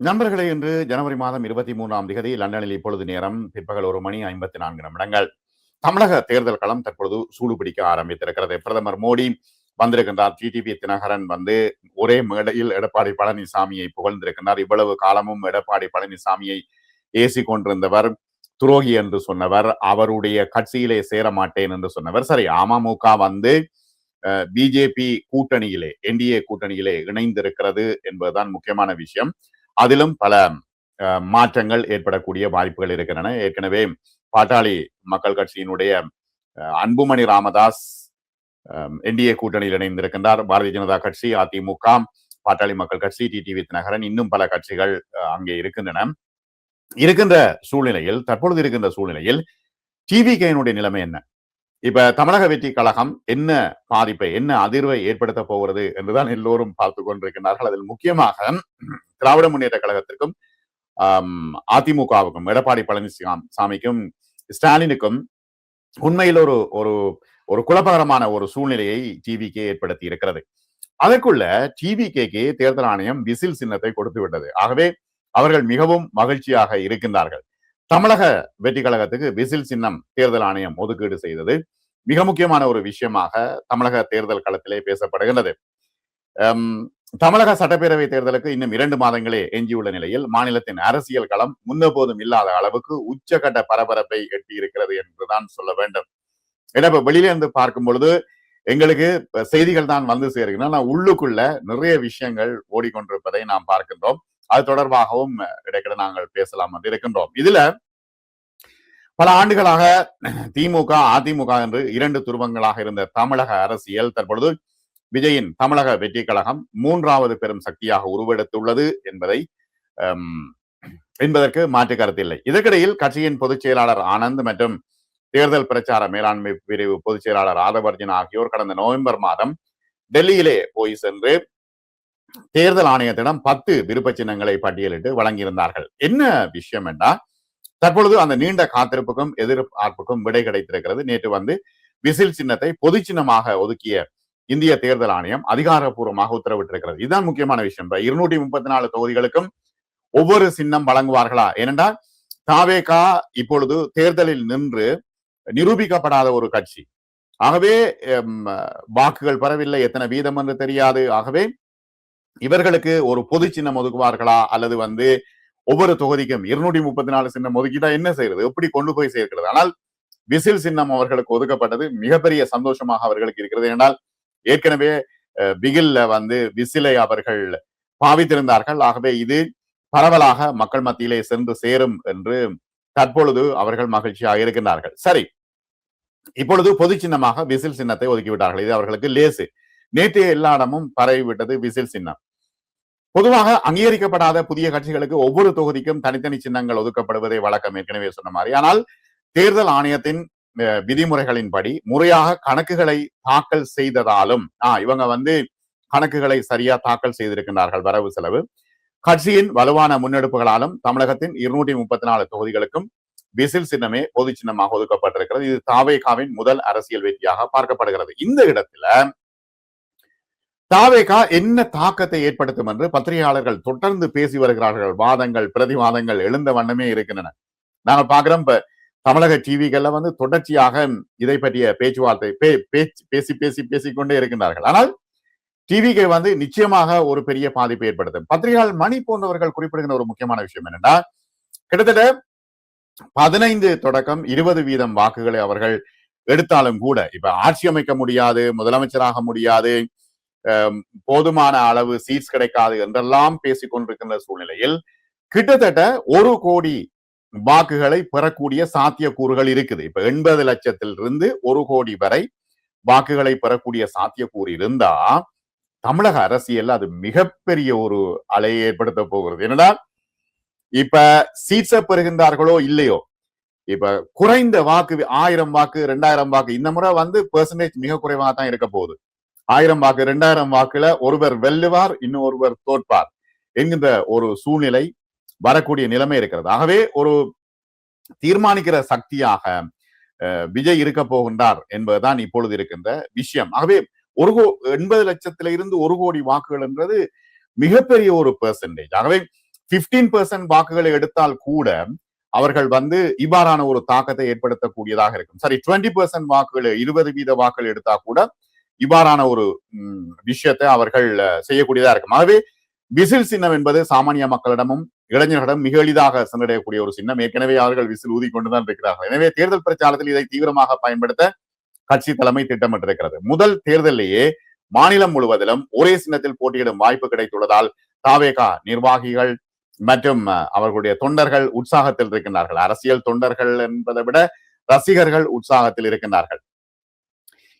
நண்பர்களே, இன்று ஜனவரி மாதம் 23 லண்டனில் இப்பொழுது நேரம் பிற்பகல் 1:54. தமிழக தேர்தல் களம் தற்பொழுது சூடுபிடிக்க ஆரம்பித்திருக்கிறது. பிரதமர் மோடி வந்திருக்கின்றார். டிடிவி தினகரன் வந்து ஒரே மேடையில் எடப்பாடி பழனிசாமியை புகழ்ந்திருக்கின்றார். இவ்வளவு காலமும் எடப்பாடி பழனிசாமியை ஏசி கொண்டிருந்தவர், துரோகி என்று சொன்னவர், அவருடைய கட்சியிலே சேர மாட்டேன் என்று சொன்னவர். சரி, அமமுக வந்து பிஜேபி கூட்டணியிலே, என்டிஏ கூட்டணியிலே இணைந்திருக்கிறது என்பதுதான் முக்கியமான விஷயம். அதிலும் பல மாற்றங்கள் ஏற்படக்கூடிய வாய்ப்புகள் இருக்கின்றன. ஏற்கனவே பாட்டாளி மக்கள் கட்சியினுடைய அன்புமணி ராமதாஸ் என்டிஏ கூட்டணியில் இணைந்திருக்கின்றார். பாரதிய ஜனதா கட்சி, அதிமுக, பாட்டாளி மக்கள் கட்சி, டிடிவி தினகரன், இன்னும் பல கட்சிகள் அங்கே இருக்கின்றன. தற்பொழுது இருக்கின்ற சூழ்நிலையில் டிவிகேனுடைய நிலைமை என்ன? இப்ப தமிழக வெற்றி கழகம் என்ன பாதிப்பை, என்ன அதிர்வை ஏற்படுத்த போகிறது என்றுதான் எல்லோரும் பார்த்து கொண்டிருக்கிறார்கள். அதில் முக்கியமாக திராவிட முன்னேற்ற கழகத்திற்கும் அதிமுகவுக்கும், எடப்பாடி பழனிசாமிக்கும், ஸ்டாலினுக்கும் உண்மையில் ஒரு ஒரு ஒரு குழப்பகரமான ஒரு சூழ்நிலையை டிவிகே ஏற்படுத்தி இருக்கிறது. அதற்குள்ள டிவிகேக்கு தேர்தல் ஆணையம் விசில் சின்னத்தை கொடுத்து விட்டது. ஆகவே அவர்கள் மிகவும் மகிழ்ச்சியாக இருக்கின்றார்கள். தமிழக வெற்றி கழகத்துக்கு விசில் சின்னம் தேர்தல் ஆணையம் ஒதுக்கீடு செய்தது மிக முக்கியமான ஒரு விஷயமாக தமிழக தேர்தல் களத்திலே பேசப்படுகின்றது. தமிழக சட்டப்பேரவை தேர்தலுக்கு இன்னும் 2 மாதங்களே எஞ்சியுள்ள நிலையில் மாநிலத்தின் அரசியல் களம் முன்னபோதும் இல்லாத அளவுக்கு உச்சகட்ட பரபரப்பை எட்டி இருக்கிறது என்றுதான் சொல்ல வேண்டும். ஏன்னா இப்ப வெளியிலிருந்து பார்க்கும் பொழுது எங்களுக்கு செய்திகள் தான் வந்து சேருகின்றன. உள்ளுக்குள்ள நிறைய விஷயங்கள் ஓடிக்கொண்டிருப்பதை நாம் பார்க்கின்றோம். அது தொடர்பாகவும் இடைக்கிட நாங்கள் பேசலாம் என்று இருக்கின்றோம். இதுல பல ஆண்டுகளாக திமுக, அதிமுக என்று 2 துருவங்களாக இருந்த தமிழக அரசியல் தற்பொழுது விஜயின் தமிழக வெற்றி கழகம் 3வது பெரும் சக்தியாக உருவெடுத்துள்ளது என்பதற்கு மாற்று கருத்தில்லை. இதற்கிடையில் கட்சியின் பொதுச் செயலாளர் ஆனந்த் மற்றும் தேர்தல் பிரச்சார மேலாண்மை பிரிவு பொதுச் செயலாளர் ஆதவர்ஜன் ஆகியோர் கடந்த நவம்பர் மாதம் டெல்லியிலே போய் சென்று தேர்தல் ஆணையத்திடம் 10 விருப்ப சின்னங்களை பட்டியலிட்டு வழங்கியிருந்தார்கள். என்ன விஷயம் என்றால், தற்பொழுது அந்த நீண்ட காத்திருப்புக்கும் எதிர்பார்ப்புக்கும் விடை கிடைத்திருக்கிறது. நேற்று வந்து விசில் சின்னத்தை பொது சின்னமாக ஒதுக்கிய இந்திய தேர்தல் ஆணையம் அதிகாரப்பூர்வமாக உத்தரவிட்டிருக்கிறது. இதுதான் முக்கியமான விஷயம். 234 தொகுதிகளுக்கும் ஒவ்வொரு சின்னம் வழங்குவார்களா? ஏனென்றால் தாவேகா இப்பொழுது தேர்தலில் நின்று நிரூபிக்கப்படாத ஒரு கட்சி. ஆகவே வாக்குகள் பெறவில்லை, எத்தனை வீதம் என்று தெரியாது. ஆகவே இவர்களுக்கு ஒரு பொது சின்னம் ஒதுக்குவார்களா, அல்லது வந்து ஒவ்வொரு தொகுதிக்கும் 234 சின்னம் ஒதுக்கிட்டா என்ன செய்யறது, எப்படி கொண்டு போய் சேர்க்கிறது? ஆனால் விசில் சின்னம் அவர்களுக்கு ஒதுக்கப்பட்டது மிகப்பெரிய சந்தோஷமாக அவர்களுக்கு இருக்கிறது. ஏனால் ஏற்கனவே பிகில்ல வந்து விசிலை அவர்கள் பாவித்திருந்தார்கள். ஆகவே இது பரவலாக மக்கள் மத்தியிலே சென்று சேரும் என்று தற்பொழுது அவர்கள் மகிழ்ச்சியாக இருக்கின்றார்கள். சரி, இப்பொழுது பொது சின்னமாக விசில் சின்னத்தை ஒதுக்கிவிட்டார்கள். இது அவர்களுக்கு லேசு. நேற்று எல்லா இடமும் பரவிவிட்டது விசில் சின்னம். பொதுவாக அங்கீகரிக்கப்படாத புதிய கட்சிகளுக்கு ஒவ்வொரு தொகுதிக்கும் தனித்தனி சின்னங்கள் ஒதுக்கப்படுவதை வழக்கம், ஏற்கனவே சொன்ன மாதிரி. ஆனால் தேர்தல் ஆணையத்தின் விதிமுறைகளின்படி முறையாக கணக்குகளை தாக்கல் செய்ததாலும் இவங்க வந்து கணக்குகளை சரியா தாக்கல் செய்திருக்கின்றார்கள். வரவு செலவு கட்சியின் வலுவான முன்னெடுப்புகளாலும் தமிழகத்தின் 234 தொகுதிகளுக்கும் விசில் சின்னமே பொது சின்னமாக ஒதுக்கப்பட்டிருக்கிறது. இது தாவேகாவின் முதல் அரசியல் வெற்றியாக பார்க்கப்படுகிறது. இந்த இடத்துல தாவேகா என்ன தாக்கத்தை ஏற்படுத்தும் என்று பத்திரிகையாளர்கள் தொடர்ந்து பேசி வருகிறார்கள். வாதங்கள், பிரதிவாதங்கள் எழுந்த வண்ணமே இருக்கின்றன. நாங்கள் பார்க்கிறோம், இப்ப தமிழக டிவிகள்ல வந்து தொடர்ச்சியாக இதை பற்றிய பேச்சுவார்த்தை பேசிக்கொண்டே இருக்கின்றார்கள். ஆனால் டிவிக்கு வந்து நிச்சயமாக ஒரு பெரிய பாதிப்பை ஏற்படுத்தும். பத்திரிகையாளர் மணி போன்றவர்கள் குறிப்பிடுகிற ஒரு முக்கியமான விஷயம் என்னன்னா, கிட்டத்தட்ட 15 தொடக்கம் 20 வீதம் வாக்குகளை அவர்கள் எடுத்தாலும் கூட இப்ப ஆட்சி அமைக்க முடியாது, முதலமைச்சராக முடியாது, போதுமான அளவு சீட்ஸ் கிடைக்காது என்றெல்லாம் பேசிக் கொண்டிருக்கின்ற சூழ்நிலையில் கிட்டத்தட்ட 1 கோடி வாக்குகளை பெறக்கூடிய சாத்தியக்கூறுகள் இருக்குது. இப்ப 80 லட்சத்திலிருந்து 1 கோடி வரை வாக்குகளை பெறக்கூடிய சாத்தியக்கூறு இருந்தா தமிழக அரசியல் அது மிகப்பெரிய ஒரு அலையை ஏற்படுத்த போகிறது. என்னடா இப்ப சீட்ஸை பெறுகின்றார்களோ இல்லையோ, இப்ப குறைந்த வாக்கு 1000 வாக்கு 2000 வாக்கு, இந்த முறை வந்து பெர்சன்டேஜ் மிக குறைவாக தான் இருக்க போகுது. 1000 வாக்கு 2000 வாக்குல ஒருவர் வெல்லுவார், இன்னும் ஒருவர் தோற்பார் என்கின்ற ஒரு சூழ்நிலை வரக்கூடிய நிலைமை இருக்கிறது. ஆகவே ஒரு தீர்மானிக்கிற சக்தியாக விஜய் இருக்க போகின்றார் என்பதுதான் இப்பொழுது இருக்கின்ற விஷயம். ஆகவே 80 லட்சத்தில இருந்து 1 கோடி வாக்குகள் என்றது மிகப்பெரிய ஒரு பெர்சன்டேஜ். ஆகவே 15% வாக்குகளை எடுத்தால் கூட அவர்கள் வந்து இவ்வாறான ஒரு தாக்கத்தை ஏற்படுத்தக்கூடியதாக இருக்கும். சரி, 20% வாக்குகள், 20% வாக்குகள் எடுத்தா கூட இவ்வாறான ஒரு விஷயத்தை அவர்கள் செய்யக்கூடியதா இருக்கும். ஆகவே விசில் சின்னம் என்பது சாமானிய மக்களிடமும் இளைஞர்களிடம் மிக எளிதாக சென்றடையக்கூடிய ஒரு சின்னம். ஏற்கனவே அவர்கள் விசில் ஊதி கொண்டுதான் இருக்கிறார்கள். எனவே தேர்தல் பிரச்சாரத்தில் இதை தீவிரமாக பயன்படுத்த கட்சி தலைமை திட்டமிட்டிருக்கிறது. முதல் தேர்தலிலேயே மாநிலம் முழுவதிலும் ஒரே சின்னத்தில் போட்டியிடும் வாய்ப்பு கிடைத்துள்ளதால் தாவேகா நிர்வாகிகள் மற்றும் அவர்களுடைய தொண்டர்கள் உற்சாகத்தில் இருக்கின்றார்கள். அரசியல் தொண்டர்கள் என்பதை விட ரசிகர்கள் உற்சாகத்தில் இருக்கின்றார்கள்.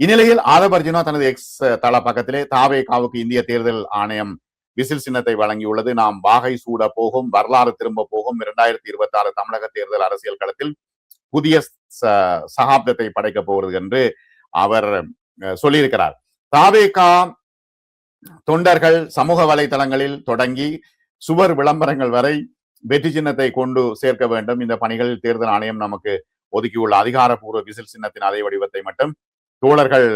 இந்நிலையில் ஆதவ் அர்ஜுனா தனது எக்ஸ் தள பக்கத்திலே தாவேகாவுக்கு இந்திய தேர்தல் ஆணையம் விசில் சின்னத்தை வழங்கியுள்ளது. நாம் வாகை சூட போகும், வரலாறு திரும்ப போகும், 2026 தமிழக தேர்தல் அரசியல் களத்தில் புதிய சகாப்தத்தை படைக்க போகிறது என்று அவர் சொல்லியிருக்கிறார். தாவேகா தொண்டர்கள் சமூக வலைதளங்களில் தொடங்கி சுவர் விளம்பரங்கள் வரை வெற்றி சின்னத்தை கொண்டு சேர்க்க வேண்டும். இந்த பணிகளில் தேர்தல் ஆணையம் நமக்கு ஒதுக்கியுள்ள அதிகாரப்பூர்வ விசில் சின்னத்தின் அதே வடிவத்தை மட்டும் தோழர்கள்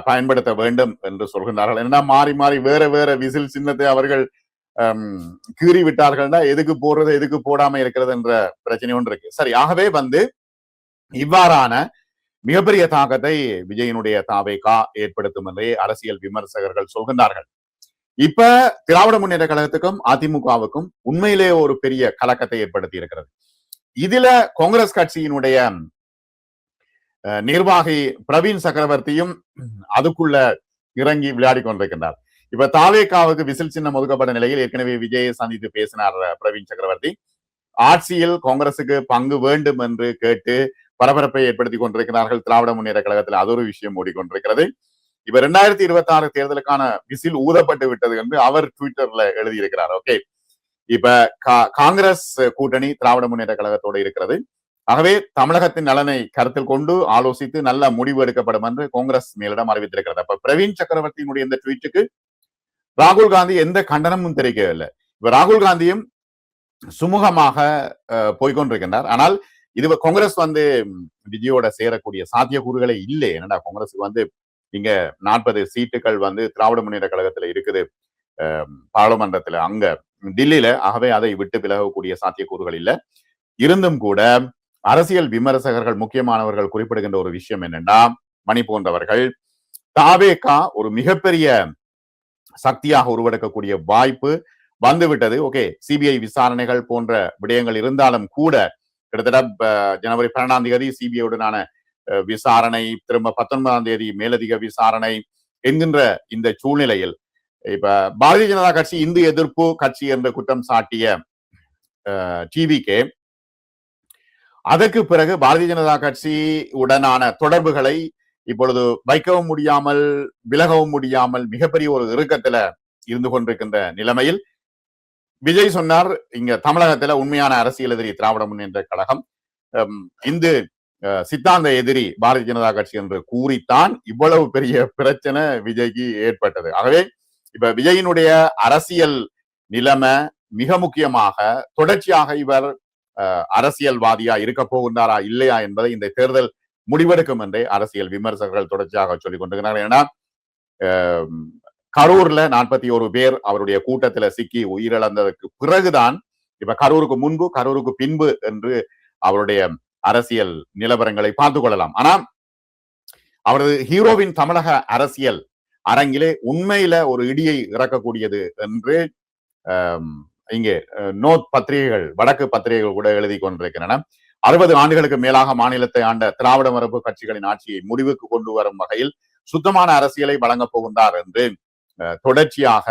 பயன்படுத்த வேண்டும் என்று சொல்கின்றார்கள். ஏன்னா மாறி மாறி வேற வேற விசில் சின்னத்தை அவர்கள் கீறி விட்டார்கள்னா எதுக்கு போடுறது எதுக்கு போடாம இருக்கிறது என்ற பிரச்சனை ஒன்று இருக்கு. சரி, ஆகவே வந்து இவ்வாறான மிகப்பெரிய தாக்கத்தை விஜயனுடைய தாவேகா ஏற்படுத்தும் என்றே அரசியல் விமர்சகர்கள் சொல்கின்றார்கள். இப்ப திராவிட முன்னேற்ற கழகத்துக்கும் அதிமுகவுக்கும் உண்மையிலே ஒரு பெரிய கலக்கத்தை ஏற்படுத்தி இருக்கிறது. இதுல காங்கிரஸ் கட்சியினுடைய நிர்வாகி பிரவீன் சக்கரவர்த்தியும் அதுக்குள்ள இறங்கி விளையாடி கொண்டிருக்கின்றார். இப்ப தாவேகாவுக்கு விசில் சின்னம் ஒதுக்கப்பட்ட நிலையில் ஏற்கனவே விஜயை சந்தித்து பேசினார் பிரவீன் சக்கரவர்த்தி. ஆட்சியில் காங்கிரசுக்கு பங்கு வேண்டும் என்று கேட்டு பரபரப்பை ஏற்படுத்தி கொண்டிருக்கிறார்கள் திராவிட முன்னேற்ற கழகத்தில். அது ஒரு விஷயம் ஓடிக்கொண்டிருக்கிறது. இப்ப 2026 தேர்தலுக்கான விசில் ஊதப்பட்டு விட்டது என்று அவர் ட்விட்டர்ல எழுதியிருக்கிறார். ஓகே, இப்ப காங்கிரஸ் கூட்டணி திராவிட முன்னேற்ற கழகத்தோடு இருக்கிறது. ஆகவே தமிழகத்தின் நலனை கருத்தில் கொண்டு ஆலோசித்து நல்ல முடிவு எடுக்கப்படும் என்று காங்கிரஸ் மேலிடம் அறிவித்திருக்கிறது. அப்ப பிரவீன் சக்கரவர்த்தியினுடைய இந்த ட்வீட்டுக்கு ராகுல் காந்தி எந்த கண்டனமும் தெரிவிக்கவில்லை. இப்ப ராகுல் காந்தியும் சுமூகமாக போய்கொண்டிருக்கின்றார். ஆனால் இது காங்கிரஸ் வந்து விஜயோட சேரக்கூடிய சாத்தியக்கூறுகளே இல்லை. என்னடா காங்கிரஸுக்கு வந்து இங்க 40 சீட்டுகள் வந்து திராவிட முன்னேற்ற கழகத்துல இருக்குது பாராளுமன்றத்துல அங்க டில்லியில. ஆகவே அதை விட்டு விலகக்கூடிய சாத்தியக்கூறுகள் இல்லை. இருந்தும் கூட அரசியல் விமர்சகர்கள் முக்கியமானவர்கள் குறிப்பிடுகின்ற ஒரு விஷயம் என்னன்னா, மணி போன்றவர்கள் தாவேகா ஒரு மிகப்பெரிய சக்தியாக உருவெடுக்கக்கூடிய வாய்ப்பு வந்துவிட்டது. ஓகே, சிபிஐ விசாரணைகள் போன்ற விடயங்கள் இருந்தாலும் கூட கிட்டத்தட்ட ஜனவரி 12ஆம் தேதி சிபிஐயுடனான விசாரணை, திரும்ப 19ஆம் தேதி மேலதிக விசாரணை என்கின்ற இந்த சூழ்நிலையில் இப்ப பாரதிய ஜனதா கட்சி இந்து எதிர்ப்பு கட்சி என்று குற்றம் சாட்டிய டிவிகே அதற்கு பிறகு பாரதிய ஜனதா கட்சி உடனான தொடர்புகளை இப்பொழுது வைக்கவும் முடியாமல் விலகவும் முடியாமல் மிகப்பெரிய ஒரு இறுக்கத்துல இருந்து கொண்டிருக்கின்ற நிலைமையில் விஜய் சொன்னார், இங்க தமிழகத்துல உண்மையான அரசியல் எதிரி திராவிட முன்னேற்ற கழகம், இந்து சித்தாந்த எதிரி பாரதிய ஜனதா கட்சி என்று கூறித்தான் இவ்வளவு பெரிய பிரச்சனை விஜய்க்கு ஏற்பட்டது. ஆகவே இப்ப விஜயினுடைய அரசியல் நிலைமை மிக முக்கியமாக தொடர்ச்சியாக இவர் அரசியல்வாதியா இருக்க போகின்றாரா இல்லையா என்பதை இந்த தேர்தல் முடிவெடுக்கும் என்றே அரசியல் விமர்சகர்கள் தொடர்ச்சியாக சொல்லிக் கொண்டிருக்கிறார்கள். ஏன்னா கரூர்ல 41 பேர் அவருடைய கூட்டத்துல சிக்கி உயிரிழந்ததற்கு பிறகுதான் இப்ப கரூருக்கு முன்பு கரூருக்கு பின்பு என்று அவருடைய அரசியல் நிலவரங்களை பார்த்து கொள்ளலாம். ஆனா அவரது ஹீரோவின் தமிழக அரசியல் அரங்கிலே உண்மையில ஒரு இடியை இறக்கக்கூடியது என்று இங்கே நோட் பத்திரிகைகள், வடக்கு பத்திரிகைகள் கூட எழுதி கொண்டிருக்கின்றன. 60 ஆண்டுகளுக்கு மேலாக மாநிலத்தை ஆண்ட திராவிட மரபு கட்சிகளின் ஆட்சியை முடிவுக்கு கொண்டு வரும் வகையில் சுத்தமான அரசியலை வழங்கப் போகின்றார் என்று தொடர்ச்சியாக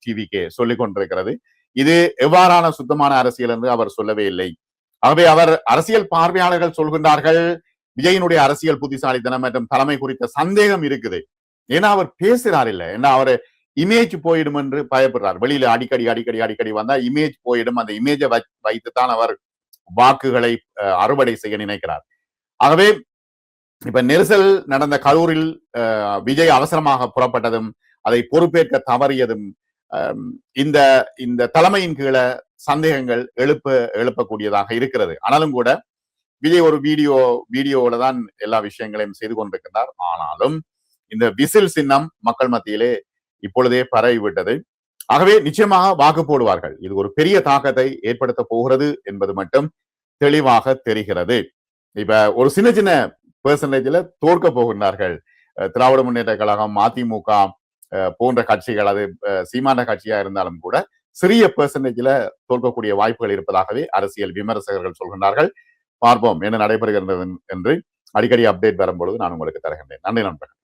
டிவிகே சொல்லிக் கொண்டிருக்கிறது. இது எவ்வாறான சுத்தமான அரசியல் என்று அவர் சொல்லவே இல்லை. ஆகவே அவர் அரசியல் பார்வையாளர்கள் சொல்கின்றார்கள் விஜயினுடைய அரசியல் புத்திசாலித்தனம் மற்றும் தலைமை குறித்த சந்தேகம் இருக்குது. ஏன்னா அவர் பேசுறார் இல்லை, ஏன்னா அவரு இமேஜ் போயிடும் என்று பயப்படுறார். வெளியில அடிக்கடி வந்தா இமேஜ் போயிடும், அந்த இமேஜை வைத்துத்தான் அவர் வாக்குகளை அறுவடை செய்ய நினைக்கிறார். ஆகவே இப்ப நெரிசல் நடந்த கரூரில் விஜய் அவசரமாக புறப்பட்டதும் அதை பொறுப்பேற்க தவறியதும் இந்த இந்த தலைமையின் கீழே சந்தேகங்கள் எழுப்பக்கூடியதாக இருக்கிறது. ஆனாலும் கூட விஜய் ஒரு வீடியோவோட தான் எல்லா விஷயங்களையும் செய்து கொண்டிருக்கிறார். ஆனாலும் இந்த விசில் சின்னம் மக்கள் மத்தியிலே இப்பொழுதே பரவி விட்டது. ஆகவே நிச்சயமாக வாக்கு போடுவார்கள். இது ஒரு பெரிய தாக்கத்தை ஏற்படுத்த போகிறது என்பது மட்டும் தெளிவாக தெரிகிறது. இப்ப ஒரு சின்ன சின்ன பெர்சன்டேஜ்ல தோற்க போகின்றார்கள். திராவிட முன்னேற்ற கழகம், அதிமுக போன்ற கட்சிகள், அது சீமான கட்சியா இருந்தாலும் கூட சிறிய பெர்சன்டேஜ்ல தோற்கக்கூடிய வாய்ப்புகள் இருப்பதாகவே அரசியல் விமர்சகர்கள் சொல்கின்றார்கள். பார்ப்போம் என்ன நடைபெறுகிறது என்று. அடிக்கடி அப்டேட் வரும்பொழுது நான் உங்களுக்கு தருகின்றேன். நன்றி நண்பர்கள்.